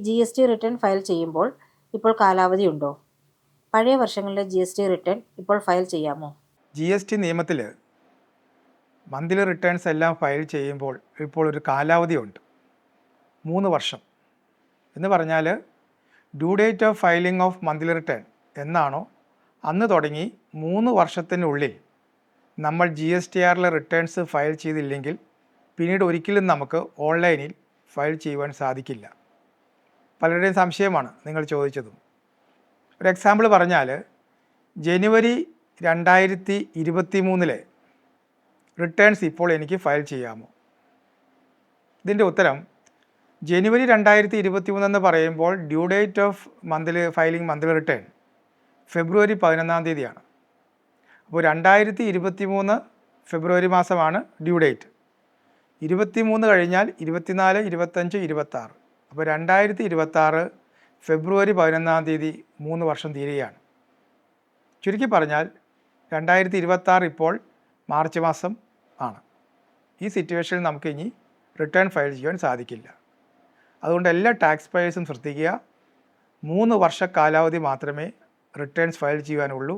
GST return file ചെയ്യുമ്പോൾ ഇപ്പോൾ കാലാവധിയുണ്ടോ? പഴയ വർഷങ്ങളിലെ GST റിട്ടേൺ ഇപ്പോൾ ഫയൽ ചെയ്യാമോ? GST നിയമത്തിൽ മന്ത്ലി റിട്ടേൺസ് എല്ലാം ഫയൽ ചെയ്യുമ്പോൾ ഇപ്പോൾ ഒരു കാലാവധിയുണ്ട്, 3 വർഷം. എന്ന് പറഞ്ഞാൽ due date of filing of monthly return എന്നാണോ അന്ന് തുടങ്ങി 3 വർഷത്തിനുള്ളിൽ നമ്മൾ GSTRലെ റിട്ടേൺസ് ഫയൽ ചെയ്തില്ലെങ്കിൽ പിന്നീട് ഒരിക്കലും നമുക്ക് ഓൺലൈനിൽ ഫയൽ ചെയ്യുവാൻ സാധിക്കില്ല. പലരുടെയും സംശയമാണ് നിങ്ങൾ ചോദിച്ചതും. ഒരു എക്സാമ്പിൾ പറഞ്ഞാൽ, ജനുവരി 2023 റിട്ടേൺസ് ഇപ്പോൾ എനിക്ക് ഫയൽ ചെയ്യാമോ? ഇതിൻ്റെ ഉത്തരം, ജനുവരി 2023 എന്ന് പറയുമ്പോൾ due date of filing monthly return ഫെബ്രുവരി 11 അപ്പോൾ 2023 ഫെബ്രുവരി മാസമാണ് ഡ്യൂ ഡേറ്റ്. 23 കഴിഞ്ഞാൽ 24, 25, 26. അപ്പോൾ 2026 ഫെബ്രുവരി 11 3 വർഷം തീരുകയാണ്. ചുരുക്കി പറഞ്ഞാൽ 2026 ഇപ്പോൾ മാർച്ച് മാസം ആണ്. ഈ സിറ്റുവേഷനിൽ നമുക്ക് ഇനി റിട്ടേൺ ഫയൽ ചെയ്യാൻ സാധിക്കില്ല. അതുകൊണ്ട് എല്ലാ ടാക്സ് പേയേഴ്സും ശ്രദ്ധിക്കുക, 3 വർഷ കാലാവധി മാത്രമേ റിട്ടേൺസ് ഫയൽ ചെയ്യാനുള്ളൂ.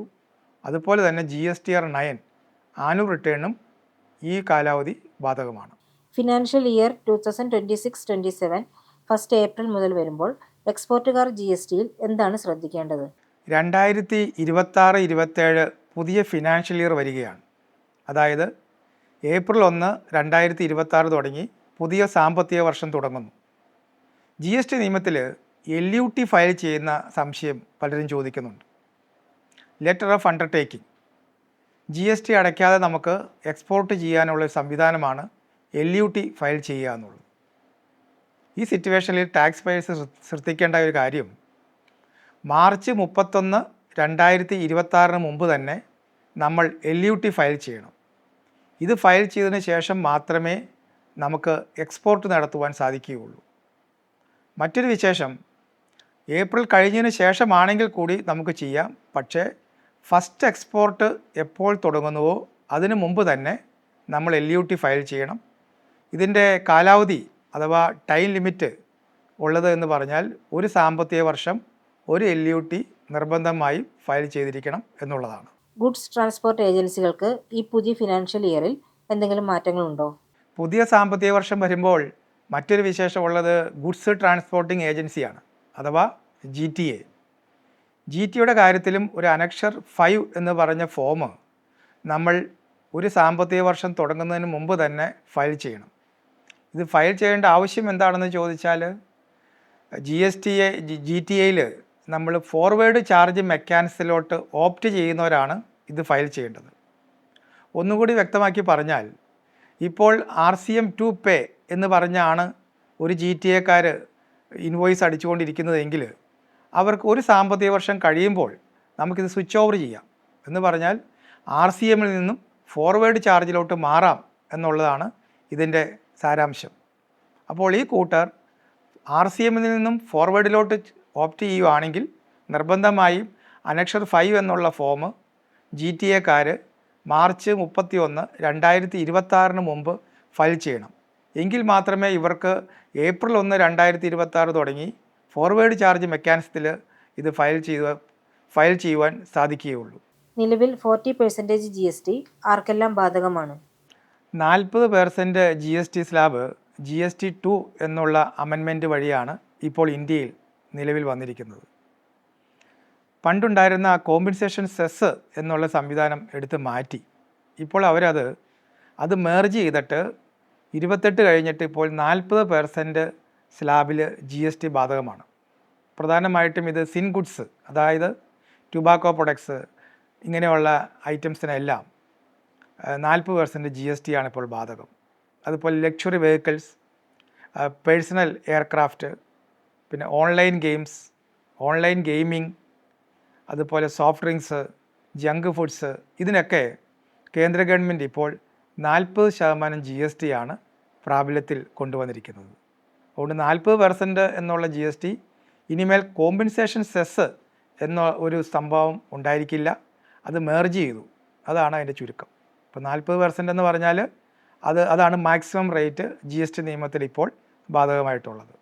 അതുപോലെ തന്നെ GSTR 9 ആനുവൽ റിട്ടേണും ഈ കാലാവധി ബാധകമാണ്. ഫിനാൻഷ്യൽ ഇയർ 2026-27 1 ഏപ്രിൽ മുതൽ വരുമ്പോൾ എക്സ്പോർട്ടുകാർ GSTയിൽ എന്താണ് ശ്രദ്ധിക്കേണ്ടത്? 2026-27 പുതിയ ഫിനാൻഷ്യൽ ഇയർ വരികയാണ്. അതായത് ഏപ്രിൽ 1, 2026 തുടങ്ങി പുതിയ സാമ്പത്തിക വർഷം തുടങ്ങുന്നു. GST നിയമത്തിൽ LUT ഫയൽ ചെയ്യുന്ന സംശയം പലരും ചോദിക്കുന്നുണ്ട്. Letter of undertaking. GST അടയ്ക്കാതെ നമുക്ക് എക്സ്പോർട്ട് ചെയ്യാനുള്ള സംവിധാനമാണ് LUT ഫയൽ ചെയ്യുക എന്നുള്ളത്. ഈ സിറ്റുവേഷനിൽ ടാക്സ് പേയേഴ്സ് ശ്രദ്ധിക്കേണ്ട ഒരു കാര്യം, മാർച്ച് 31, 2026 മുമ്പ് തന്നെ നമ്മൾ LUT ഫയൽ ചെയ്യണം. ഇത് ഫയൽ ചെയ്തതിന് ശേഷം മാത്രമേ നമുക്ക് എക്സ്പോർട്ട് നടത്തുവാൻ സാധിക്കുകയുള്ളൂ. മറ്റൊരു വിശേഷം, ഏപ്രിൽ കഴിഞ്ഞതിന് ശേഷമാണെങ്കിൽ കൂടി നമുക്ക് ചെയ്യാം. പക്ഷേ ഫസ്റ്റ് എക്സ്പോർട്ട് എപ്പോൾ തുടങ്ങുന്നുവോ അതിനു മുമ്പ് തന്നെ നമ്മൾ LUT ഫയൽ ചെയ്യണം. ഇതിൻ്റെ കാലാവധി അഥവാ ടൈം ലിമിറ്റ് ഉള്ളത് എന്ന് പറഞ്ഞാൽ ഒരു സാമ്പത്തിക വർഷം ഒരു LUT നിർബന്ധമായും ഫയൽ ചെയ്തിരിക്കണം എന്നുള്ളതാണ്. ഗുഡ്സ് ട്രാൻസ്പോർട്ട് ഏജൻസികൾക്ക് ഈ പുതിയ ഫിനാൻഷ്യൽ ഇയറിൽ എന്തെങ്കിലും മാറ്റങ്ങളുണ്ടോ? പുതിയ സാമ്പത്തിക വർഷം വരുമ്പോൾ മറ്റൊരു വിശേഷമുള്ളത് ഗുഡ്സ് ട്രാൻസ്പോർട്ടിംഗ് ഏജൻസിയാണ്, അഥവാ GTA. GTയുടെ കാര്യത്തിലും ഒരു അനക്ഷർ 5 എന്ന് പറഞ്ഞ ഫോം നമ്മൾ ഒരു സാമ്പത്തിക വർഷം തുടങ്ങുന്നതിന് മുമ്പ് തന്നെ ഫയൽ ചെയ്യണം. ഇത് ഫയൽ ചെയ്യേണ്ട ആവശ്യം എന്താണെന്ന് ചോദിച്ചാൽ, GTAയിൽ നമ്മൾ ഫോർവേഡ് ചാർജ് മെക്കാനിസത്തിലോട്ട് ഓപ്റ്റ് ചെയ്യുന്നവരാണ് ഇത് ഫയൽ ചെയ്യേണ്ടത്. ഒന്നുകൂടി വ്യക്തമാക്കി പറഞ്ഞാൽ, ഇപ്പോൾ RCM to pay എന്ന് പറഞ്ഞാണ് ഒരു GTAക്കാർ ഇൻവോയ്സ് അടിച്ചുകൊണ്ടിരിക്കുന്നതെങ്കിൽ അവർക്ക് ഒരു സാമ്പത്തിക വർഷം കഴിയുമ്പോൾ നമുക്കിത് സ്വിച്ച് ഓവർ ചെയ്യാം. എന്ന് പറഞ്ഞാൽ RCMൽ നിന്നും ഫോർവേഡ് ചാർജിലോട്ട് മാറാം എന്നുള്ളതാണ് ഇതിൻ്റെ സാരാംശം. അപ്പോൾ ഈ കൂട്ടർ RCMൽ നിന്നും ഫോർവേഡിലോട്ട് ഓപ്റ്റ് ചെയ്യുകയാണെങ്കിൽ നിർബന്ധമായും അനക്ഷർ 5 എന്നുള്ള ഫോം GTAക്കാർ മാർച്ച് 31, 2026 മുമ്പ് ഫയൽ ചെയ്യണം. എങ്കിൽ മാത്രമേ ഇവർക്ക് ഏപ്രിൽ 1, 2026 തുടങ്ങി ഫോർവേഡ് ചാർജ് മെക്കാനിസത്തിൽ ഇത് ഫയൽ ചെയ്യുവാൻ സാധിക്കുകയുള്ളൂ. നിലവിൽ 40% GST ആർക്കെല്ലാം ബാധകമാണ്? 40% GST സ്ലാബ് GST 2 എന്നുള്ള അമെൻമെൻറ്റ് വഴിയാണ് ഇപ്പോൾ ഇന്ത്യയിൽ നിലവിൽ വന്നിരിക്കുന്നത്. പണ്ടുണ്ടായിരുന്ന കോമ്പൻസേഷൻ സെസ് എന്നുള്ള സംവിധാനം എടുത്ത് മാറ്റി ഇപ്പോൾ അത് മെർജ് ചെയ്തിട്ട് 28 കഴിഞ്ഞിട്ട് ഇപ്പോൾ 40% സ്ലാബിൽ GST ബാധകമാണ്. പ്രധാനമായിട്ടും ഇത് സിൻ ഗുഡ്സ്, അതായത് ടുബാക്കോ പ്രൊഡക്ട്സ് ഇങ്ങനെയുള്ള ഐറ്റംസിനെല്ലാം 40% GST ആണ് ഇപ്പോൾ ബാധകം. അതുപോലെ ലക്ഷറി വെഹിക്കിൾസ്, പേഴ്സണൽ എയർക്രാഫ്റ്റ്, പിന്നെ ഓൺലൈൻ ഗെയിംസ്, ഓൺലൈൻ ഗെയിമിംഗ്, അതുപോലെ സോഫ്റ്റ് ഡ്രിങ്ക്സ്, ജങ്ക് ഫുഡ്സ്, ഇതിനൊക്കെ കേന്ദ്ര ഗവൺമെൻറ് ഇപ്പോൾ 40% GST ആണ് പ്രാബല്യത്തിൽ കൊണ്ടുവന്നിരിക്കുന്നത്. അതുകൊണ്ട് 40% എന്നുള്ള GST ഇനിമേൽ കോമ്പൻസേഷൻ സെസ് എന്ന ഒരു സംഭവം ഉണ്ടായിരിക്കില്ല. അത് മെർജ് ചെയ്തു, അതാണ് അതിൻ്റെ ചുരുക്കം. ഇപ്പോൾ 40% എന്ന് പറഞ്ഞാൽ അതാണ് മാക്സിമം റേറ്റ് GST നിയമത്തിൽ ഇപ്പോൾ ബാധകമായിട്ടുള്ളത്.